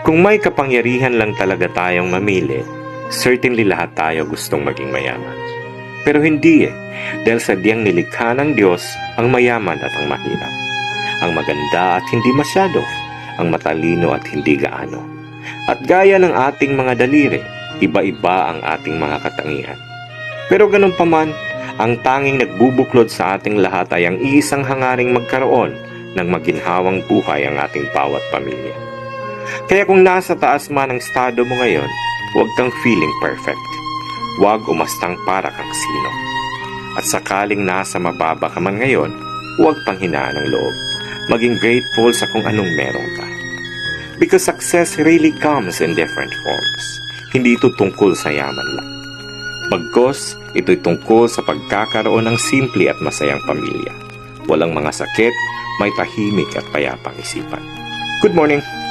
Kung may kapangyarihan lang talaga tayong mamili, certainly lahat tayo gustong maging mayaman. Pero hindi dahil sadyang nilikha ng Diyos ang mayaman at ang mahirap, ang maganda at hindi masyado, ang matalino at hindi gaano. At gaya ng ating mga daliri, iba-iba ang ating mga katangian. Pero ganun pa man, ang tanging nagbubuklod sa ating lahat ay ang iisang hangaring magkaroon ng maginhawang buhay ang ating bawat pamilya. Kaya kung nasa taas man ang estado mo ngayon, huwag kang feeling perfect. Huwag umastang para kang sino. At sakaling nasa mababa ka man ngayon, huwag panghinaan ng loob. Maging grateful sa kung anong meron ka. Because success really comes in different forms. Hindi ito tungkol sa yaman lang. Bagkus, ito'y tungkol sa pagkakaroon ng simple at masayang pamilya. Walang mga sakit, may tahimik at payapang isipan. Good morning!